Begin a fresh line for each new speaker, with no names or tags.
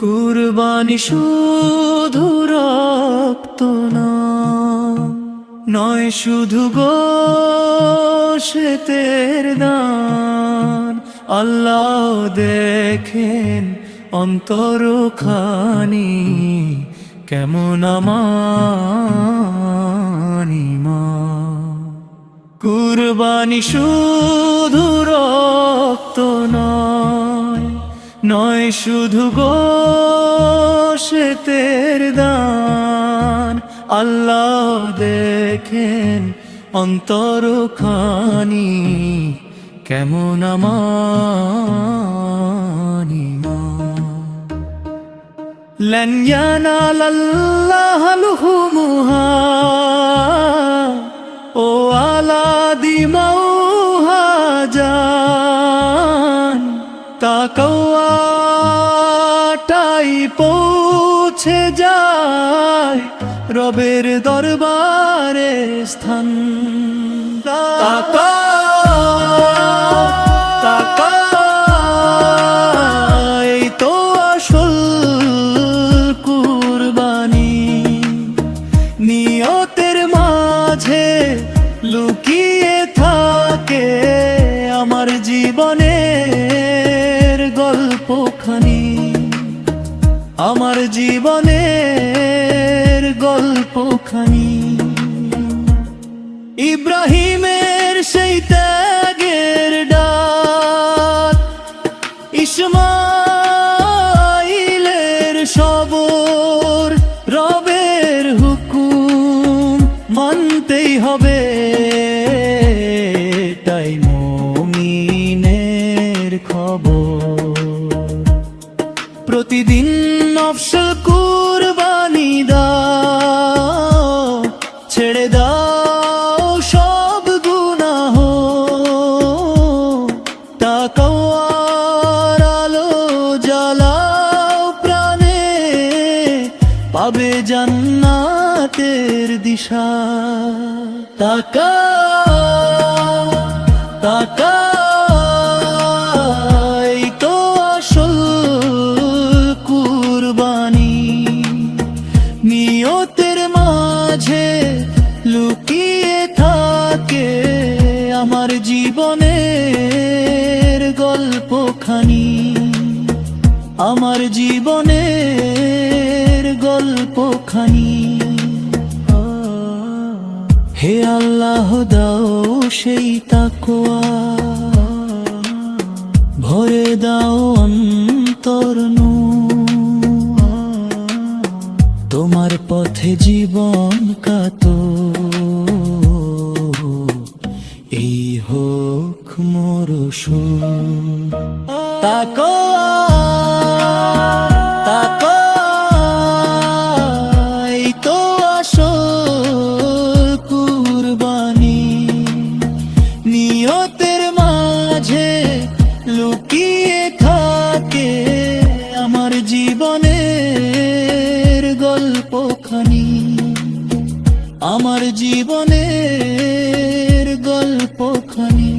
কুরবানি শুধু রক্ত নয়, শুধু গোশতের দান। আল্লাহ দেখেন অন্তরখানি, কেমন আমার ঈমান। কুরবানি শুধু রক্ত নয়, শুধু গোশতের দান। আল্লাহ দেখেন অন্তরখানি, কেমন আমার ঈমান। লান ইয়ানালাল্লাহা লুহুমুহা ওয়ালা দিমাউহা জান। তাকওয়াটাই পৌঁছে যায় রবের দরবারে স্থান। এই তো আসল কুরবানি, নিয়তের মাঝে লুকিয়ে থাকে আমার জীবনের গল্পখানি, আমার জীবনের গল্পখানি। ইব্রাহিমের সেই ত্যাগের ডাক, ইসমাইলের সবর, রবের হুকুম মানতেই হবে, তাই মুমিনের খবর। প্রতিদিন নফসল কুরবানি দাও, ছেড়ে দাও সব গুনাহ। তাকওয়ার আলো জ্বালাও প্রাণে, পাবে জান্নাতের দিশা। এই তো আসল কুরবানি, নিয়তের মাঝে লুকিয়ে থাকে আমার জীবনের গল্পখানি, আমার জীবনের গল্পখানি। হে আল্লাহ দাও সেই তাকওয়া, ভরে দাও অন্তর নূর। তোমার পথে জীবন কাতো, এই হোক মোর সুর। এই তো আসল কুরবানি, নিয়তের মাঝে লুকিয়ে থাকে আমার জীবনের গল্পখানি, আমার জীবনের গল্পখানি।